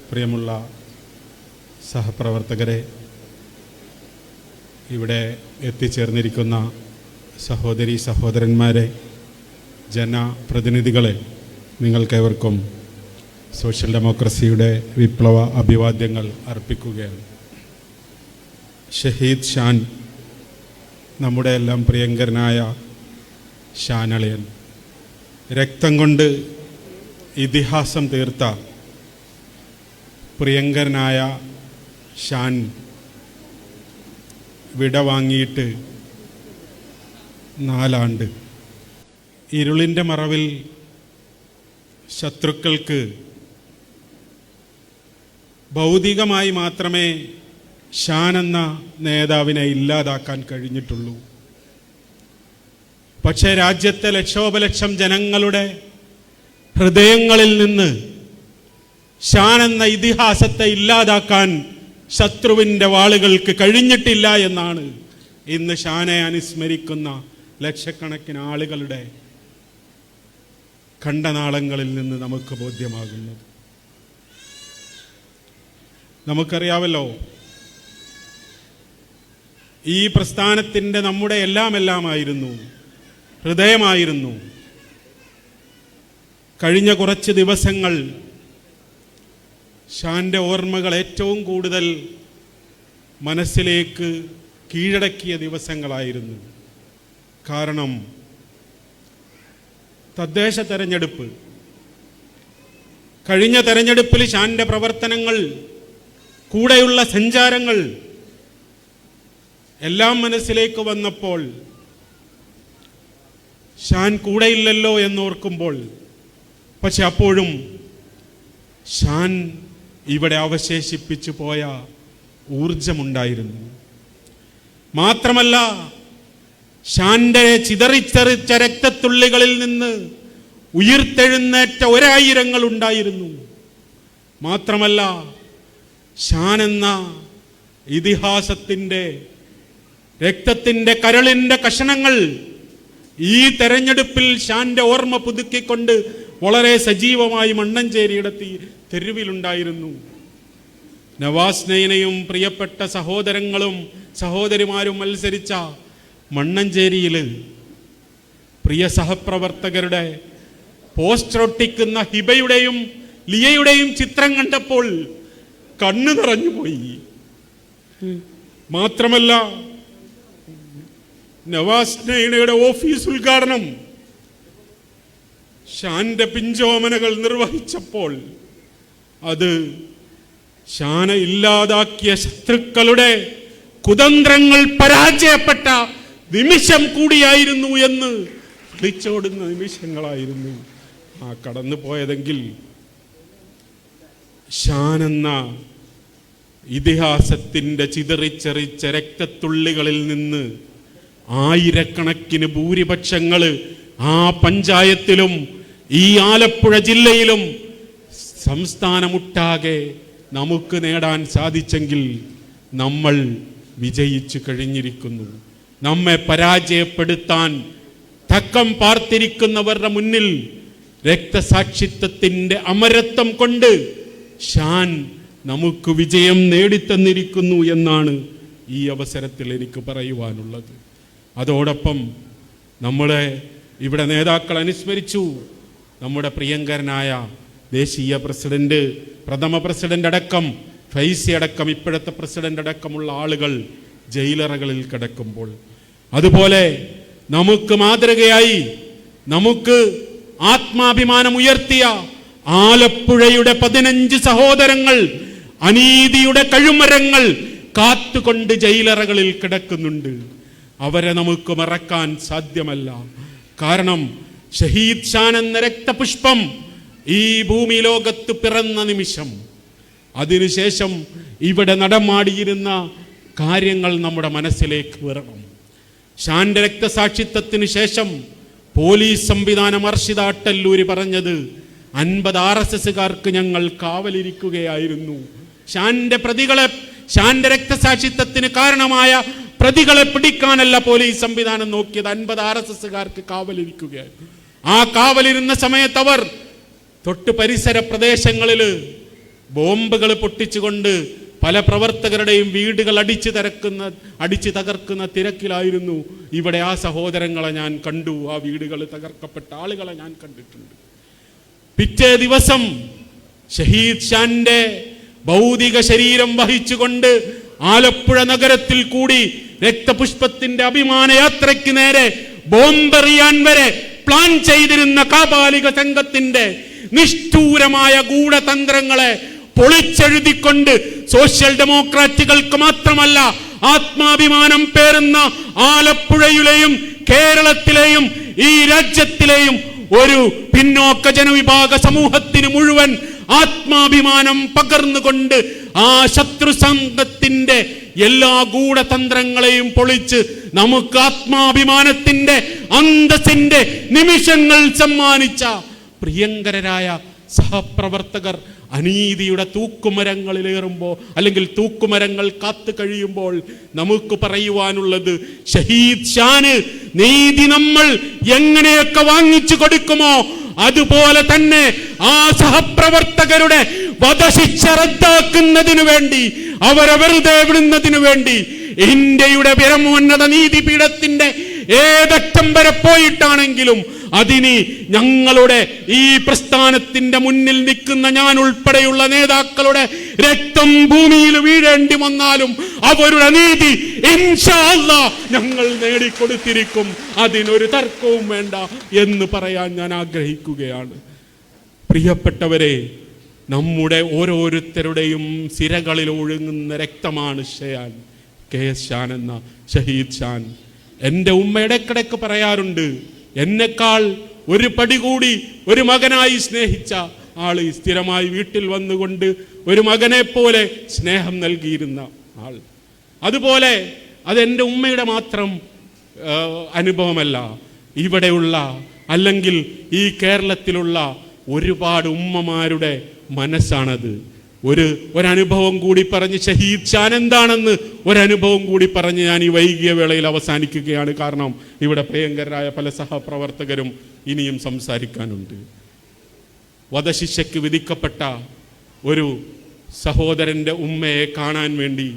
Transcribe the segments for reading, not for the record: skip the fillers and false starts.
പ്രിയമുള്ള സഹപ്രവർത്തകരെ, ഇവിടെ എത്തിച്ചേർന്നിരിക്കുന്ന സഹോദരി സഹോദരന്മാരെ, ജനപ്രതിനിധികളെ, നിങ്ങൾക്കേവർക്കും സോഷ്യൽ ഡെമോക്രസിയുടെ വിപ്ലവ അഭിവാദ്യങ്ങൾ അർപ്പിക്കുകയാണ്. ഷഹീദ് ഷാൻ, നമ്മുടെ എല്ലാം പ്രിയങ്കരനായ ഷാനളിയൻ, രക്തം കൊണ്ട് ഇതിഹാസം തീർത്ത പ്രിയങ്കരനായ ഷാൻ വിടവാങ്ങിയിട്ട് 4 ആണ്ട്. ഇരുളിൻ്റെ മറവിൽ ശത്രുക്കൾക്ക് ഭൗതികമായി മാത്രമേ ഷാൻ എന്ന നേതാവിനെ ഇല്ലാതാക്കാൻ കഴിഞ്ഞിട്ടുള്ളൂ. പക്ഷേ രാജ്യത്തെ ലക്ഷോപലക്ഷം ജനങ്ങളുടെ ഹൃദയങ്ങളിൽ നിന്ന് ഷാൻ എന്ന ഇതിഹാസത്തെ ഇല്ലാതാക്കാൻ ശത്രുവിൻ്റെ വാളുകൾക്ക് കഴിഞ്ഞിട്ടില്ല എന്നാണ് ഇന്ന് ഷാനെ അനുസ്മരിക്കുന്ന ലക്ഷക്കണക്കിന് ആളുകളുടെ കണ്ടനാളങ്ങളിൽ നിന്ന് നമുക്ക് ബോധ്യമാകുന്നത്. നമുക്കറിയാമല്ലോ, ഈ പ്രസ്ഥാനത്തിൻ്റെ നമ്മുടെ എല്ലാമായിരുന്നു, ഹൃദയമായിരുന്നു. കഴിഞ്ഞ കുറച്ച് ദിവസങ്ങൾ ഷാൻ്റെ ഓർമ്മകൾ ഏറ്റവും കൂടുതൽ മനസ്സിലേക്ക് കീഴടക്കിയ ദിവസങ്ങളായിരുന്നു. കാരണം തദ്ദേശ തെരഞ്ഞെടുപ്പ്, കഴിഞ്ഞ തെരഞ്ഞെടുപ്പിൽ ഷാൻ്റെ പ്രവർത്തനങ്ങൾ, കൂടെയുള്ള സഞ്ചാരങ്ങൾ എല്ലാം മനസ്സിലേക്ക് വന്നപ്പോൾ ഷാൻ കൂടെയില്ലല്ലോ എന്നോർക്കുമ്പോൾ, പക്ഷെ അപ്പോഴും ഷാൻ ഇവിടെ അവശേഷിപ്പിച്ചു പോയ ഊർജമുണ്ടായിരുന്നു. മാത്രമല്ല, ഷാന്റെ ചിതറിച്ചെറിച്ച രക്തത്തുള്ളികളിൽ നിന്ന് ഉയിർത്തെഴുന്നേറ്റ 1000 ഉണ്ടായിരുന്നു. മാത്രമല്ല, ഷാൻ എന്ന ഇതിഹാസത്തിൻ്റെ രക്തത്തിൻ്റെ കരളിൻ്റെ കഷണങ്ങൾ ഈ തെരഞ്ഞെടുപ്പിൽ ഷാന്റെ ഓർമ്മ പുതുക്കിക്കൊണ്ട് വളരെ സജീവമായി മണ്ണഞ്ചേരിയുടെ തെരുവിലുണ്ടായിരുന്നു. നവാസ് നൈനയും പ്രിയപ്പെട്ട സഹോദരങ്ങളും സഹോദരിമാരും മത്സരിച്ച മണ്ണഞ്ചേരിയിൽ പ്രിയ സഹപ്രവർത്തകരുടെ പോസ്റ്റർ ഒട്ടിക്കുന്ന ഹിബയുടെയും ലിയയുടെയും ചിത്രം കണ്ടപ്പോൾ കണ്ണു നിറഞ്ഞുപോയി. മാത്രമല്ല, നവാസ് നൈനയുടെ ഓഫീസ് ഉദ്ഘാടനം ഷാന്റെ പിഞ്ചോമനകൾ നിർവഹിച്ചപ്പോൾ അത് ഷാനെ ഇല്ലാതാക്കിയ ശത്രുക്കളുടെ കുതന്ത്രങ്ങൾ പരാജയപ്പെട്ട നിമിഷം കൂടിയായിരുന്നു എന്ന് വിളിച്ചോടുന്ന നിമിഷങ്ങളായിരുന്നു ആ കടന്നു പോയതെങ്കിൽ, ഷാൻ എന്ന ഇതിഹാസത്തിൻ്റെ ചിതറിച്ചെറിച്ച രക്തത്തുള്ളികളിൽ നിന്ന് ആയിരക്കണക്കിന് ഭൂരിപക്ഷങ്ങൾ ആ പഞ്ചായത്തിലും ഈ ആലപ്പുഴ ജില്ലയിലും സംസ്ഥാനമൊട്ടാകെ നമുക്ക് നേടാൻ സാധിച്ചെങ്കിൽ നമ്മൾ വിജയിച്ചു കഴിഞ്ഞിരിക്കുന്നു. നമ്മെ പരാജയപ്പെടുത്താൻ തക്കം പാർത്തിരിക്കുന്നവരുടെ മുന്നിൽ രക്തസാക്ഷിത്വത്തിൻ്റെ അമരത്വം കൊണ്ട് ഷാൻ നമുക്ക് വിജയം നേടിത്തന്നിരിക്കുന്നു എന്നാണ് ഈ അവസരത്തിൽ എനിക്ക് പറയുവാനുള്ളത്. അതോടൊപ്പം നമ്മളെ ഇവിടെ നേതാക്കൾ അനുസ്മരിച്ചു. നമ്മുടെ പ്രിയങ്കരനായ ദേശീയ പ്രസിഡന്റ്, പ്രഥമ പ്രസിഡന്റ് അടക്കം, ഫൈസി അടക്കം, ഇപ്പോഴത്തെ പ്രസിഡന്റ് അടക്കമുള്ള ആളുകൾ ജയിലറകളിൽ കിടക്കുമ്പോൾ, അതുപോലെ നമുക്ക് മാതൃകയായി നമുക്ക് ആത്മാഭിമാനം ഉയർത്തിയ ആലപ്പുഴയുടെ 15 സഹോദരങ്ങൾ അനീതിയുടെ കഴുമരങ്ങൾ കാത്തുകൊണ്ട് ജയിലറകളിൽ കിടക്കുന്നുണ്ട്. അവരെ നമുക്ക് മറക്കാൻ സാധ്യമല്ല. കാരണം ഷഹീദ് ഷാൻ എന്ന രക്തപുഷ്പം ഈ ഭൂമി ലോകത്ത് പിറന്ന നിമിഷം, അതിനുശേഷം ഇവിടെ നടമാടിയിരുന്ന കാര്യങ്ങൾ നമ്മുടെ മനസ്സിലേക്ക് വരണം. ഷാന്റെ രക്തസാക്ഷിത്വത്തിന് ശേഷം പോലീസ് സംവിധാനം അർഷിത അട്ടല്ലൂരി പറഞ്ഞത് 50 RSSകാർക്ക് ഞങ്ങൾ കാവലിരിക്കുകയായിരുന്നു. ഷാന്റെ രക്തസാക്ഷിത്വത്തിന് കാരണമായ പ്രതികളെ പിടിക്കാനല്ല പോലീസ് സംവിധാനം നോക്കിയത്, 50 RSSകാർക്ക് കാവലിരിക്കുകയായിരുന്നു. ആ കാവലിരുന്ന സമയത്ത് അവർ തൊട്ട് പരിസര പ്രദേശങ്ങളിൽ ബോംബുകൾ പൊട്ടിച്ചുകൊണ്ട് പല പ്രവർത്തകരുടെയും വീടുകൾ അടിച്ചു തകർക്കുന്ന തിരക്കിലായിരുന്നു ഇവിടെ. ആ സഹോദരങ്ങളെ ഞാൻ കണ്ടു, ആ വീടുകൾ തകർക്കപ്പെട്ട ആളുകളെ ഞാൻ കണ്ടിട്ടുണ്ട്. പിറ്റേ ദിവസം ഷഹീദ് ഷാന്റെ ഭൗതിക ശരീരം വഹിച്ചുകൊണ്ട് ആലപ്പുഴ നഗരത്തിൽ കൂടി രക്തപുഷ്പത്തിന്റെ അഭിമാന യാത്രയ്ക്ക് നേരെ ബോംബെറിയാൻ വരെ പ്ലാൻ ചെയ്തിരുന്ന കാപാലിക സംഘത്തിന്റെ നിഷ്ഠൂരമായ ഗൂഢതന്ത്രങ്ങളെ പൊളിച്ചെഴുതിക്കൊണ്ട് സോഷ്യൽ ഡെമോക്രാറ്റുകൾക്ക് മാത്രമല്ല ആത്മാഭിമാനം പേറുന്ന ആലപ്പുഴയിലെയും കേരളത്തിലെയും ഈ രാജ്യത്തിലെയും ഒരു പിന്നോക്ക ജനവിഭാഗ സമൂഹത്തിന് മുഴുവൻ ആത്മാഭിമാനം പകർന്നുകൊണ്ട് ആ ശത്രു സംഘത്തിന്റെ എല്ലാ ഗൂഢതന്ത്രങ്ങളെയും പൊളിച്ച് നമുക്ക് ആത്മാഭിമാനത്തിന്റെ അന്തസ്സിന്റെ നിമിഷങ്ങൾ സമ്മാനിച്ച പ്രിയങ്കരരായ സഹപ്രവർത്തകർ അനീതിയുടെ തൂക്കുമരങ്ങളിലേറുമ്പോൾ അല്ലെങ്കിൽ തൂക്കുമരങ്ങൾ കാത്തു കഴിയുമ്പോൾ നമുക്ക് പറയുവാനുള്ളത്, ഷഹീദ് ഷാന് നീതി നമ്മൾ എങ്ങനെയൊക്കെ വാങ്ങിച്ചു കൊടുക്കുമോ അതുപോലെ തന്നെ ആ സഹപ്രവർത്തകരുടെ വധശിക്ഷ റദ്ദാക്കുന്നതിനു വേണ്ടി, അവരെ വെറുതെ വിടുന്നതിനു വേണ്ടി ഇന്ത്യയുടെ പരമോന്നത നീതിപീഠത്തിന്റെ ഏതറ്റം വരെ പോയിട്ടാണെങ്കിലും അതിന് ഞങ്ങളുടെ ഈ പ്രസ്ഥാനത്തിന്റെ മുന്നിൽ നിൽക്കുന്ന ഞാൻ ഉൾപ്പെടെയുള്ള നേതാക്കളുടെ രക്തം ഭൂമിയിൽ വീഴേണ്ടി വന്നാലും അവരുടെ നീതി ഇൻഷാ അല്ലാഹ് ഞങ്ങൾ നേടിക്കൊടുത്തിരിക്കും, അതിനൊരു തർക്കവും വേണ്ട എന്ന് പറയാൻ ഞാൻ ആഗ്രഹിക്കുകയാണ്. പ്രിയപ്പെട്ടവരെ, നമ്മുടെ ഓരോരുത്തരുടെയും സിരകളിൽ ഒഴുകുന്ന രക്തമാണ് ഷാൻ എന്ന ഷഹീദ് ഷാൻ. എൻ്റെ ഉമ്മ ഇടയ്ക്കിടയ്ക്ക് പറയാറുണ്ട്, എന്നെക്കാൾ ഒരു പടി കൂടി ഒരു മകനായി സ്നേഹിച്ച ആള്, സ്ഥിരമായി വീട്ടിൽ വന്നുകൊണ്ട് ഒരു മകനെ പോലെ സ്നേഹം നൽകിയിരുന്ന ആൾ. അതുപോലെ അതെൻ്റെ ഉമ്മയുടെ മാത്രം അനുഭവമല്ല, ഇവിടെയുള്ള അല്ലെങ്കിൽ ഈ കേരളത്തിലുള്ള ഒരുപാട് ഉമ്മമാരുടെ മനസ്സാണത്. ഒരനുഭവം കൂടി പറഞ്ഞ് ഷഹീദ് ഷാൻ എന്താണെന്ന് ഒരനുഭവം കൂടി പറഞ്ഞ് ഞാൻ ഈ വൈകിയ വേളയിൽ അവസാനിക്കുകയാണ്. കാരണം ഇവിടെ പ്രിയങ്കരായ പല സഹപ്രവർത്തകരും ഇനിയും സംസാരിക്കാനുണ്ട്. വധശിക്ഷയ്ക്ക് വിധിക്കപ്പെട്ട ഒരു സഹോദരൻ്റെ ഉമ്മയെ കാണാൻ വേണ്ടി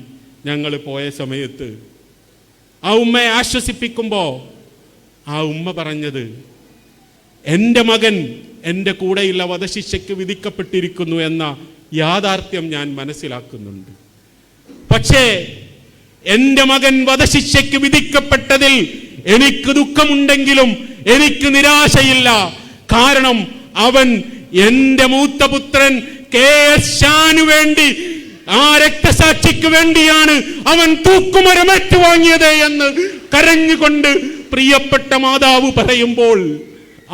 ഞങ്ങൾ പോയ സമയത്ത് ആ ഉമ്മയെ ആശ്വസിപ്പിക്കുമ്പോൾ ആ ഉമ്മ പറഞ്ഞത്, എൻ്റെ മകൻ എൻ്റെ കൂടെയുള്ള വധശിക്ഷയ്ക്ക് വിധിക്കപ്പെട്ടിരിക്കുന്നു എന്ന യാഥാർത്ഥ്യം ഞാൻ മനസ്സിലാക്കുന്നുണ്ട്. പക്ഷേ എൻ്റെ മകൻ വധശിക്ഷയ്ക്ക് വിധിക്കപ്പെട്ടതിൽ എനിക്ക് ദുഃഖമുണ്ടെങ്കിലും എനിക്ക് നിരാശയില്ല. കാരണം അവൻ എൻ്റെ മൂത്തപുത്രൻ KS ഷാനു വേണ്ടി, ആ രക്തസാക്ഷിക്ക് വേണ്ടിയാണ് അവൻ തൂക്കുമരം ഏറ്റുവാങ്ങിയത് എന്ന് കരഞ്ഞുകൊണ്ട് പ്രിയപ്പെട്ട മാതാവ് പറയുമ്പോൾ,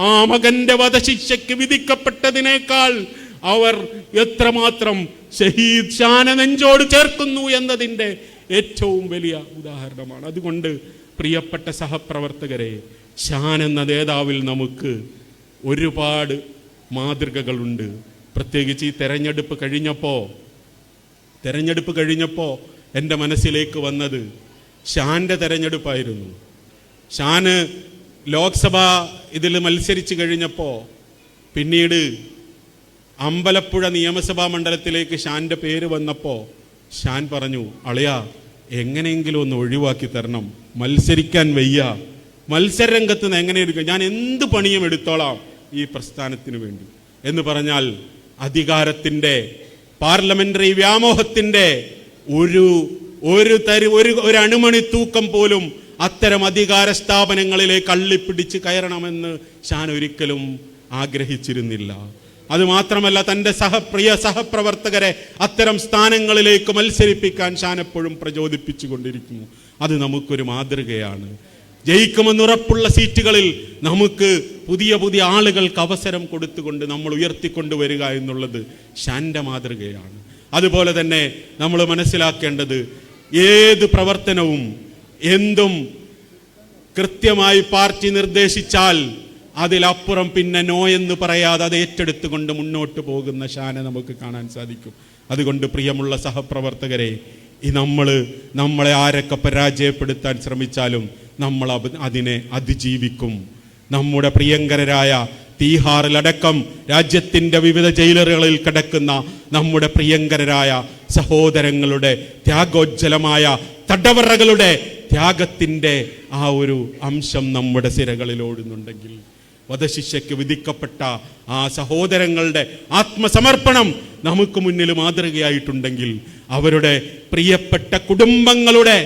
ആ മകന്റെ വധശിക്ഷയ്ക്ക് വിധിക്കപ്പെട്ടതിനേക്കാൾ അവർ എത്രമാത്രം ഷഹീദ് ഷാനെ നെഞ്ചോട് ചേർക്കുന്നു എന്നതിൻ്റെ ഏറ്റവും വലിയ ഉദാഹരണമാണ്. അതുകൊണ്ട് പ്രിയപ്പെട്ട സഹപ്രവർത്തകരെ, ഷാൻ എന്ന നേതാവിൽ നമുക്ക് ഒരുപാട് മാതൃകകളുണ്ട്. പ്രത്യേകിച്ച് ഈ തെരഞ്ഞെടുപ്പ് കഴിഞ്ഞപ്പോൾ എൻ്റെ മനസ്സിലേക്ക് വന്നത് ഷാൻ്റെ തെരഞ്ഞെടുപ്പായിരുന്നു. ഷാന് ലോക്സഭ ഇതിൽ മത്സരിച്ച് കഴിഞ്ഞപ്പോൾ പിന്നീട് അമ്പലപ്പുഴ നിയമസഭാ മണ്ഡലത്തിലേക്ക് ഷാൻ്റെ പേര് വന്നപ്പോൾ ഷാൻ പറഞ്ഞു, അളിയാ എങ്ങനെയെങ്കിലും ഒന്ന് ഒഴിവാക്കി തരണം, മത്സരിക്കാൻ വയ്യ, മത്സരരംഗത്ത് നിന്ന് എങ്ങനെ എടുക്കുക, ഞാൻ എന്ത് പണിയും എടുത്തോളാം ഈ പ്രസ്ഥാനത്തിന് വേണ്ടി എന്ന് പറഞ്ഞാൽ അധികാരത്തിൻ്റെ പാർലമെന്ററി വ്യാമോഹത്തിൻ്റെ ഒരു അണുമണി തൂക്കം പോലും അത്തരം അധികാര സ്ഥാപനങ്ങളിലേക്ക് അള്ളിപ്പിടിച്ച് കയറണമെന്ന് ഷാൻ ഒരിക്കലും ആഗ്രഹിച്ചിരുന്നില്ല. അതുമാത്രമല്ല, തൻ്റെ പ്രിയ സഹപ്രവർത്തകരെ അത്തരം സ്ഥാനങ്ങളിലേക്ക് മത്സരിപ്പിക്കാൻ ഷാൻ എപ്പോഴും പ്രചോദിപ്പിച്ചു കൊണ്ടിരിക്കുന്നു. അത് നമുക്കൊരു മാതൃകയാണ്. ജയിക്കുമെന്നുറപ്പുള്ള സീറ്റുകളിൽ നമുക്ക് പുതിയ പുതിയ ആളുകൾക്ക് അവസരം കൊടുത്തുകൊണ്ട് നമ്മൾ ഉയർത്തിക്കൊണ്ടുവരിക എന്നുള്ളത് ഷാൻ്റെ മാതൃകയാണ്. അതുപോലെ തന്നെ നമ്മൾ മനസ്സിലാക്കേണ്ടത്, ഏത് പ്രവർത്തനവും എന്തും കൃത്യമായി പാർട്ടി നിർദ്ദേശിച്ചാൽ അതിലപ്പുറം പിന്നെ നോ എന്ന് പറയാതെ അത് ഏറ്റെടുത്തുകൊണ്ട് മുന്നോട്ട് പോകുന്ന ഷാനെ നമുക്ക് കാണാൻ സാധിക്കും. അതുകൊണ്ട് പ്രിയമുള്ള സഹപ്രവർത്തകരെ, നമ്മളെ ആരൊക്കെ പരാജയപ്പെടുത്താൻ ശ്രമിച്ചാലും നമ്മൾ അതിനെ അതിജീവിക്കും. നമ്മുടെ പ്രിയങ്കരരായ തീഹാറിലടക്കം രാജ്യത്തിൻ്റെ വിവിധ ജയിലറുകളിൽ കിടക്കുന്ന നമ്മുടെ പ്രിയങ്കരരായ സഹോദരങ്ങളുടെ ത്യാഗോജ്ജലമായ തടവറകളുടെ ത്യാഗത്തിൻ്റെ ആ ഒരു അംശം നമ്മുടെ സിരകളിൽ ഓടുന്നുണ്ടെങ്കിൽ, വധശിക്ഷയ്ക്ക് വിധിക്കപ്പെട്ട ആ സഹോദരങ്ങളുടെ ആത്മസമർപ്പണം നമുക്ക് മുന്നിൽ മാതൃകയായിട്ടുണ്ടെങ്കിൽ, അവരുടെ പ്രിയപ്പെട്ട കുടുംബങ്ങളുടെ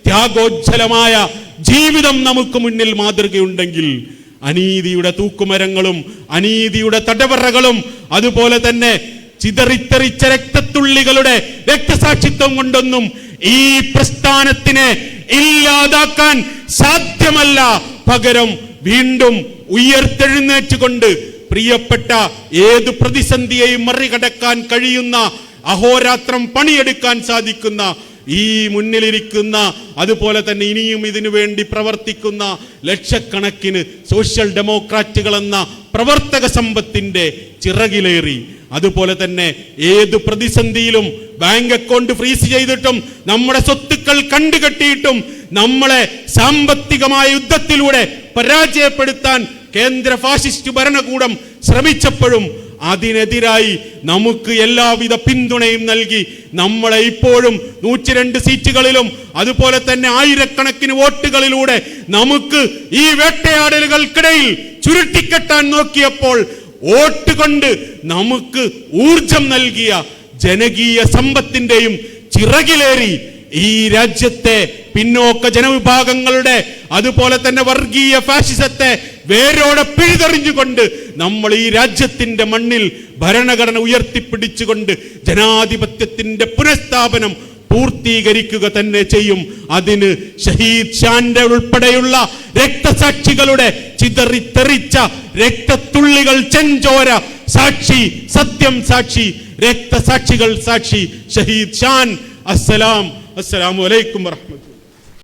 ത്യാഗോജ്ജലമായ ജീവിതം നമുക്ക് മുന്നിൽ മാതൃകയുണ്ടെങ്കിൽ, അനീതിയുടെ തൂക്കുമരങ്ങളും അനീതിയുടെ തടവറകളും അതുപോലെ തന്നെ ചിതറിത്തെറിച്ച രക്തത്തുള്ളികളുടെ രക്തസാക്ഷിത്വം കൊണ്ടൊന്നും ഈ പ്രസ്ഥാനത്തിനെ ഇല്ലാതാക്കാൻ സാധ്യമല്ല. പകരം വീണ്ടും ഉയർത്തെഴുന്നേറ്റുകൊണ്ട് പ്രിയപ്പെട്ട ഏത് പ്രതിസന്ധിയെയും മറികടക്കാൻ കഴിയുന്ന, അഹോരാത്രം പണിയെടുക്കാൻ സാധിക്കുന്ന ഈ മുന്നിലിരിക്കുന്ന, അതുപോലെ തന്നെ ഇനിയും ഇതിനു വേണ്ടി പ്രവർത്തിക്കുന്ന ലക്ഷക്കണക്കിന് സോഷ്യൽ ഡെമോക്രാറ്റുകൾ എന്ന പ്രവർത്തക സമ്പത്തിന്റെ ചിറകിലേറി, അതുപോലെ തന്നെ ഏത് പ്രതിസന്ധിയിലും ബാങ്ക് അക്കൗണ്ട് ഫ്രീസ് ചെയ്തിട്ടും നമ്മുടെ സ്വത്തുക്കൾ കണ്ടുകെട്ടിയിട്ടും നമ്മളെ സാമ്പത്തികമായ യുദ്ധത്തിലൂടെ പരാജയപ്പെടുത്താൻ കേന്ദ്ര ഫാഷിസ്റ്റ് ഭരണകൂടം ശ്രമിച്ചപ്പോഴും അതിനെതിരായി നമുക്ക് എല്ലാവിധ പിന്തുണയും നൽകി നമ്മളെ ഇപ്പോഴും 102 സീറ്റുകളിലും അതുപോലെ തന്നെ ആയിരക്കണക്കിന് വോട്ടുകളിലൂടെ നമുക്ക് ഈ വേട്ടയാടലുകൾക്കിടയിൽ ചുരുട്ടിക്കെട്ടാൻ നോക്കിയപ്പോൾ വോട്ട് കൊണ്ട് നമുക്ക് ഊർജം നൽകിയ ജനകീയ സമ്പത്തിന്റെയും ചിറകിലേറി ഈ രാജ്യത്തെ പിന്നോക്ക ജനവിഭാഗങ്ങളുടെ അതുപോലെ തന്നെ വർഗീയ ഫാഷിസത്തെ വേരോടെ പിഴുതെറിഞ്ഞുകൊണ്ട് നമ്മൾ ഈ രാജ്യത്തിന്റെ മണ്ണിൽ ഭരണഘടന ഉയർത്തിപ്പിടിച്ചുകൊണ്ട് ജനാധിപത്യത്തിന്റെ പുനഃസ്ഥാപനം പൂർത്തീകരിക്കുക തന്നെ ചെയ്യും. അതിന് ഷഹീദ് ഷാന്റെ ഉൾപ്പെടെയുള്ള രക്തസാക്ഷികളുടെ ചിതറിത്തെറിച്ച രക്തത്തുള്ളികൾ ചെഞ്ചോര സാക്ഷി, സത്യം സാക്ഷി, രക്തസാക്ഷികൾ സാക്ഷി ഷഹീദ് ഷാൻ. അസ്സലാമു അലൈക്കും വറഹ്മത്തുള്ളാഹി.